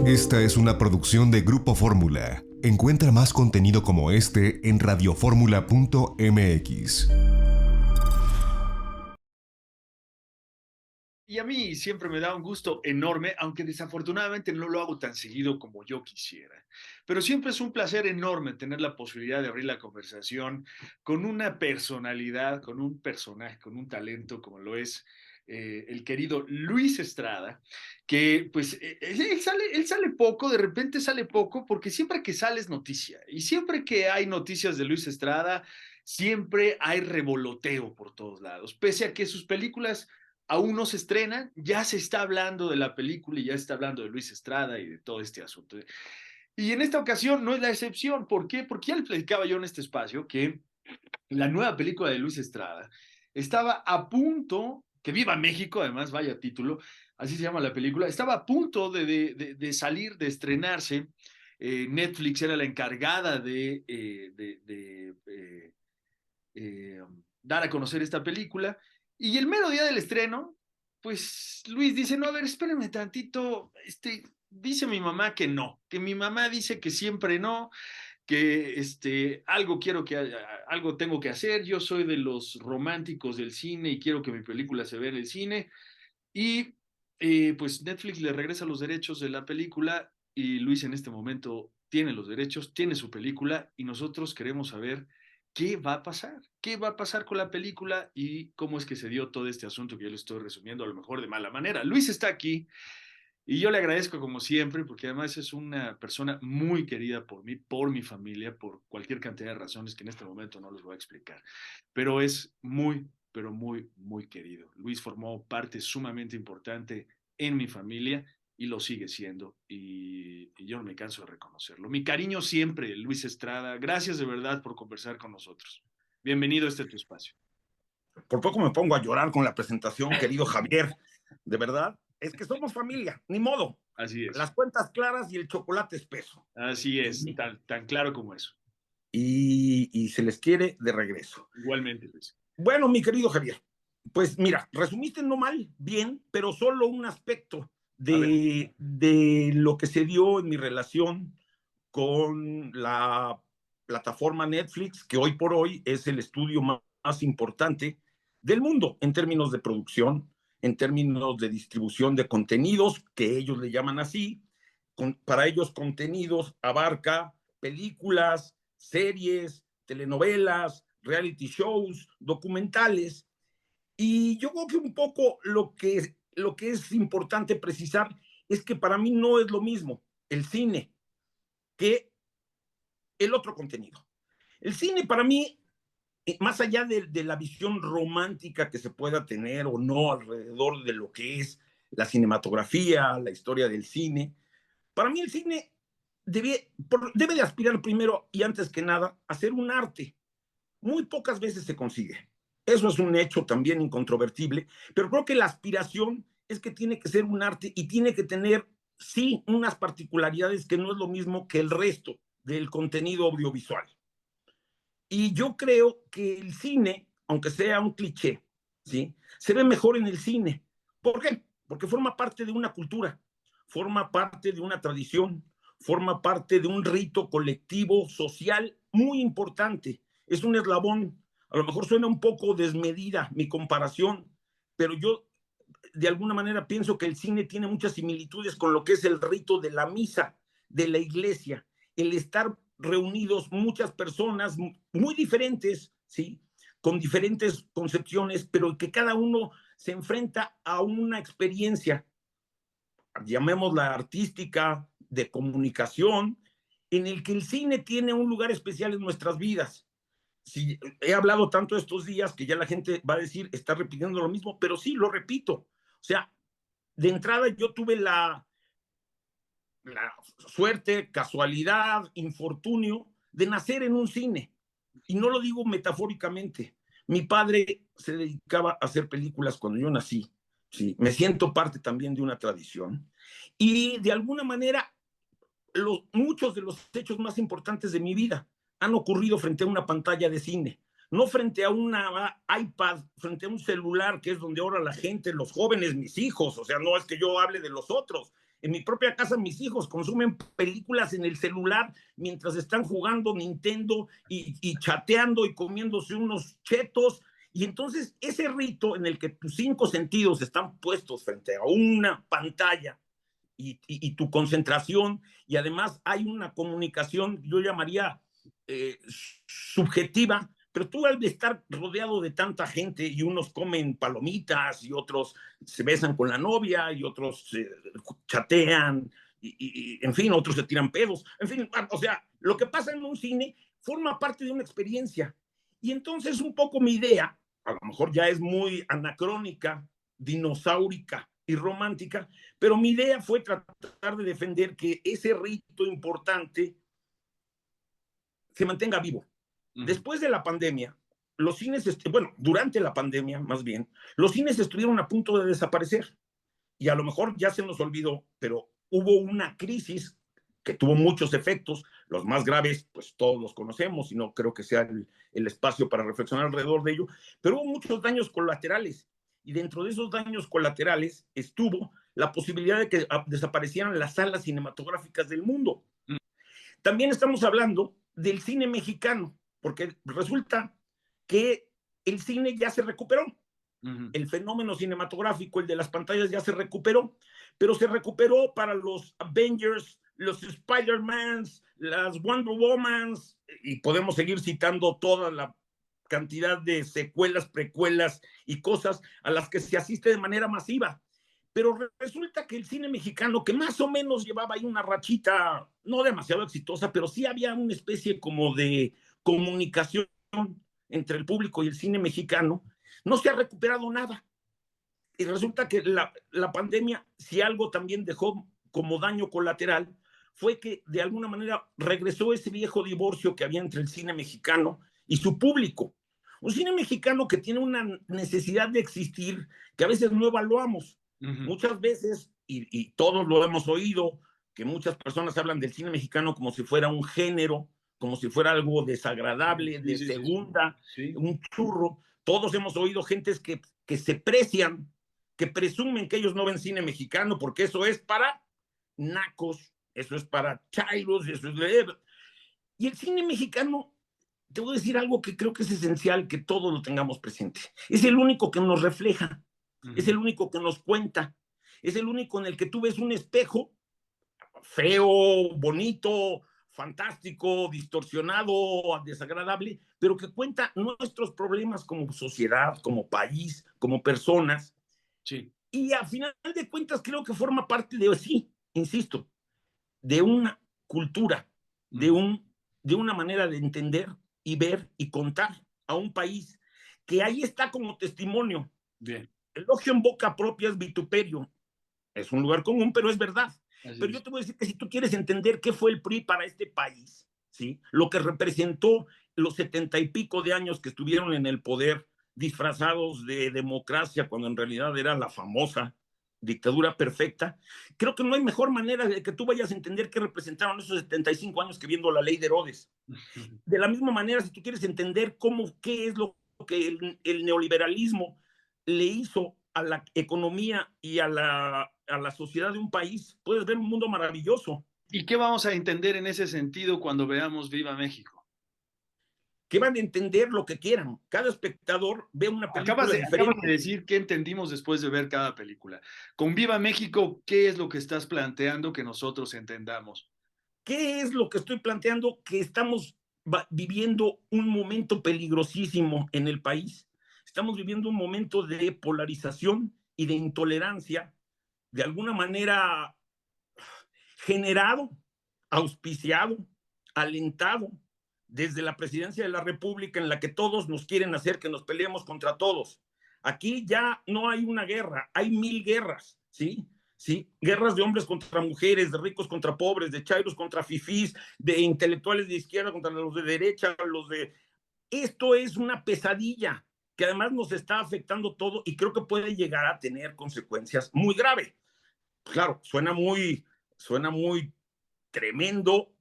Esta es una producción de Grupo Fórmula. Encuentra más contenido como este en radioformula.mx. Y a mí siempre me da un gusto enorme, aunque desafortunadamente no lo hago tan seguido como yo quisiera. Pero siempre es un placer enorme tener la posibilidad de abrir la conversación con una personalidad, con un personaje, con un talento como lo es el querido Luis Estrada, que pues él sale poco, de repente sale poco, porque siempre que sale es noticia. Y siempre que hay noticias de Luis Estrada, siempre hay revoloteo por todos lados. Pese a que sus películas aún no se estrena, ya se está hablando de la película y ya se está hablando de Luis Estrada y de todo este asunto. Y en esta ocasión no es la excepción. ¿Por qué? Porque ya le platicaba yo en este espacio que la nueva película de Luis Estrada estaba a punto, que viva México, además, vaya título, así se llama la película, estaba a punto de salir, de estrenarse. Netflix era la encargada de dar a conocer esta película. Y el mero día del estreno, pues Luis dice, no, a ver, espérenme tantito, dice mi mamá que no, que mi mamá dice que siempre no, que algo quiero que algo tengo que hacer, yo soy de los románticos del cine y quiero que mi película se vea en el cine. Y pues Netflix le regresa los derechos de la película y Luis en este momento tiene los derechos, tiene su película y nosotros queremos saber qué va a pasar, qué va a pasar con la película y cómo es que se dio todo este asunto que yo le estoy resumiendo a lo mejor de mala manera. Luis está aquí y yo le agradezco como siempre porque además es una persona muy querida por mí, por mi familia, por cualquier cantidad de razones que en este momento no les voy a explicar, pero es muy, pero muy, muy querido. Luis formó parte sumamente importante en mi familia y lo sigue siendo y yo no me canso de reconocerlo. Mi cariño siempre, Luis Estrada. Gracias de verdad por conversar con nosotros. Bienvenido a este tu espacio. Por poco me pongo a llorar con la presentación, querido Javier. De verdad, es que somos familia, ni modo. Así es. Las cuentas claras y el chocolate espeso. Así es, tan claro como eso. Y se les quiere de regreso. Igualmente, Luis. Bueno, mi querido Javier, pues mira, resumiste no mal, bien, pero solo un aspecto de lo que se dio en mi relación con la plataforma Netflix, que hoy por hoy es el estudio más importante del mundo en términos de producción, en términos de distribución de contenidos, que ellos le llaman así. Para ellos contenidos abarca películas, series, telenovelas, reality shows, documentales. Y yo creo que un poco lo que es importante precisar es que para mí no es lo mismo el cine que el otro contenido. El cine para mí, más allá de la visión romántica que se pueda tener o no alrededor de lo que es la cinematografía, la historia del cine, para mí el cine debe de aspirar primero y antes que nada a ser un arte. Muy pocas veces se consigue. Eso es un hecho también incontrovertible, pero creo que la aspiración es que tiene que ser un arte y tiene que tener, sí, unas particularidades que no es lo mismo que el resto del contenido audiovisual. Y yo creo que el cine, aunque sea un cliché, ¿sí?, se ve mejor en el cine. ¿Por qué? Porque forma parte de una cultura, forma parte de una tradición, forma parte de un rito colectivo, social, muy importante. Es un eslabón. A lo mejor suena un poco desmedida mi comparación, pero yo de alguna manera pienso que el cine tiene muchas similitudes con lo que es el rito de la misa, de la iglesia, el estar reunidos muchas personas muy diferentes, ¿sí?, con diferentes concepciones, pero que cada uno se enfrenta a una experiencia, llamémosla artística, de comunicación, en el que el cine tiene un lugar especial en nuestras vidas. Sí, he hablado tanto estos días que ya la gente va a decir, está repitiendo lo mismo, pero sí, lo repito. O sea, de entrada yo tuve la suerte, casualidad, infortunio de nacer en un cine. Y no lo digo metafóricamente. Mi padre se dedicaba a hacer películas cuando yo nací. Sí, me siento parte también de una tradición. Y de alguna manera, muchos de los hechos más importantes de mi vida han ocurrido frente a una pantalla de cine, no frente a una iPad, frente a un celular, que es donde ahora la gente, los jóvenes, mis hijos, o sea, no es que yo hable de los otros, En mi propia casa mis hijos consumen películas en el celular mientras están jugando Nintendo y chateando y comiéndose unos chetos. Y entonces ese rito en el que tus 5 sentidos están puestos frente a una pantalla y tu concentración, y además hay una comunicación, yo llamaría subjetiva, pero tú al estar rodeado de tanta gente y unos comen palomitas y otros se besan con la novia y otros chatean en fin, otros se tiran pedos, en fin, o sea, lo que pasa en un cine forma parte de una experiencia. Y entonces un poco mi idea, a lo mejor ya es muy anacrónica, dinosaurica y romántica, pero mi idea fue tratar de defender que ese rito importante se mantenga vivo. Después de la pandemia, los cines, bueno, durante la pandemia más bien, los cines estuvieron a punto de desaparecer y a lo mejor ya se nos olvidó, pero hubo una crisis que tuvo muchos efectos, los más graves, pues todos los conocemos y no creo que sea el espacio para reflexionar alrededor de ello, pero hubo muchos daños colaterales y dentro de esos daños colaterales estuvo la posibilidad de que desaparecieran las salas cinematográficas del mundo. También estamos hablando del cine mexicano, porque resulta que el cine ya se recuperó. El fenómeno cinematográfico, el de las pantallas, ya se recuperó, pero se recuperó para los Avengers, los Spider-Mans, las Wonder Womans, y podemos seguir citando toda la cantidad de secuelas, precuelas y cosas a las que se asiste de manera masiva. Pero resulta que el cine mexicano, que más o menos llevaba ahí una rachita no demasiado exitosa, pero sí había una especie como de comunicación entre el público y el cine mexicano, no se ha recuperado nada. Y resulta que la pandemia, si algo también dejó como daño colateral, fue que de alguna manera regresó ese viejo divorcio que había entre el cine mexicano y su público. Un cine mexicano que tiene una necesidad de existir que a veces no evaluamos. Muchas veces, y todos lo hemos oído, que muchas personas hablan del cine mexicano como si fuera un género, como si fuera algo desagradable, de segunda, un churro. Todos hemos oído gentes que se precian, que presumen que ellos no ven cine mexicano porque eso es para nacos, eso es para chairos, eso es de... Y el cine mexicano, te voy a decir algo que creo que es esencial que todos lo tengamos presente. Es el único que nos refleja. Es el único que nos cuenta, es el único en el que tú ves un espejo feo, bonito, fantástico, distorsionado, desagradable, pero que cuenta nuestros problemas como sociedad, como país, como personas. Sí. Y a final de cuentas creo que forma parte de, sí, insisto, de una cultura, de una manera de entender y ver y contar a un país que ahí está como testimonio. Bien. Elogio en boca propia es vituperio. Es un lugar común, pero es verdad. Pero yo te voy a decir que si tú quieres entender qué fue el PRI para este país, ¿sí? Lo que representó los 70 y pico de años que estuvieron en el poder disfrazados de democracia cuando en realidad era la famosa dictadura perfecta, creo que no hay mejor manera de que tú vayas a entender qué representaron esos 75 años que viendo la ley de Herodes. De la misma manera, si tú quieres entender qué es lo que el neoliberalismo le hizo a la economía y a la sociedad de un país, puedes ver un mundo maravilloso. ¿Y qué vamos a entender en ese sentido cuando veamos Viva México? Que van a entender lo que quieran. Cada espectador ve una película diferente. Acabas de decir qué entendimos después de ver cada película. Con Viva México, ¿qué es lo que estás planteando que nosotros entendamos? ¿Qué es lo que estoy planteando? Que estamos viviendo un momento peligrosísimo en el país. Estamos viviendo un momento de polarización y de intolerancia, de alguna manera generado, auspiciado, alentado desde la presidencia de la República, en la que todos nos quieren hacer que nos peleemos contra todos. Aquí ya no hay una guerra, hay 1000 guerras, ¿sí? ¿Sí? Guerras de hombres contra mujeres, de ricos contra pobres, de chairos contra fifís, de intelectuales de izquierda contra los de derecha, Esto es una pesadilla que además nos está afectando todo y creo que puede llegar a tener consecuencias muy graves. Claro, suena muy tremendo,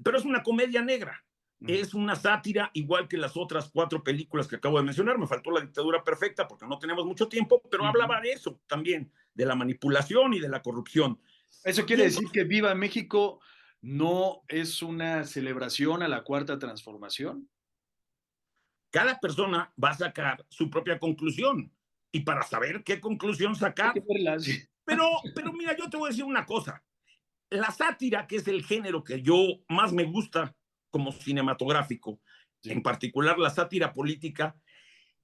pero es una comedia negra. Es una sátira igual que las otras 4 películas que acabo de mencionar. Me faltó La dictadura perfecta porque no tenemos mucho tiempo, pero hablaba de eso también, de la manipulación y de la corrupción. Eso Y quiere decir entonces, que Viva México no es una celebración a la cuarta transformación. cada persona va a sacar su propia conclusión. Y para saber qué conclusión Hay que sacar, verla así. pero mira, yo te voy a decir una cosa. La sátira, que es el género que yo más me gusta como cinematográfico, Sí. en particular la sátira política,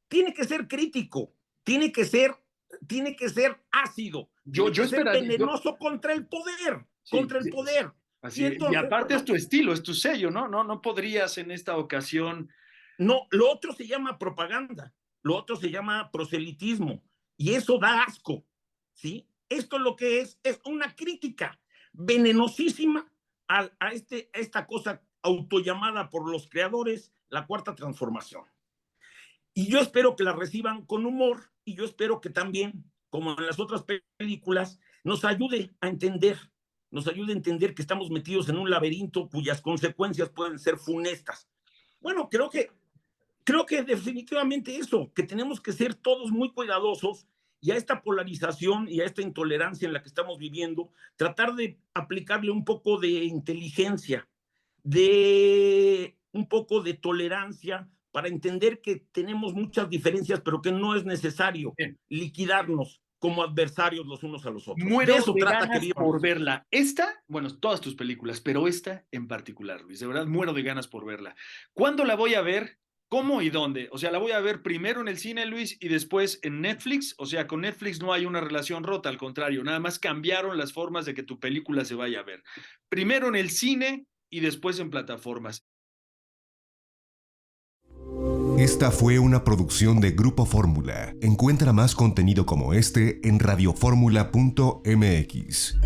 tiene que ser crítico, tiene que ser ácido, Yo tiene que ser esperaría, venenoso contra el poder, sí, contra el sí, poder. Y así. Y entonces, aparte es bueno, tu estilo, es tu sello, ¿no? No podrías en esta ocasión. no, lo otro se llama propaganda, lo otro se llama proselitismo, y eso da asco, ¿sí? Esto lo que es una crítica venenosísima a esta cosa autollamada por los creadores la cuarta transformación. Y yo espero que la reciban con humor y yo espero que también, como en las otras películas, nos ayude a entender que estamos metidos en un laberinto cuyas consecuencias pueden ser funestas. Bueno, creo que definitivamente eso, que tenemos que ser todos muy cuidadosos y a esta polarización y a esta intolerancia en la que estamos viviendo, tratar de aplicarle un poco de inteligencia, de un poco de tolerancia para entender que tenemos muchas diferencias, pero que no es necesario Bien, liquidarnos como adversarios los unos a los otros. De muero eso de trata, ganas querido por amigo. verla. Esta, bueno, todas tus películas, pero esta en particular, Luis, de verdad muero de ganas por verla. ¿Cuándo la voy a ver? ¿Cómo y dónde? O sea, la voy a ver primero en el cine, Luis, y después en Netflix. O sea, con Netflix no hay una relación rota, al contrario, nada más cambiaron las formas de que tu película se vaya a ver. Primero en el cine y después en plataformas. Esta fue una producción de Grupo Fórmula. Encuentra más contenido como este en radioformula.mx.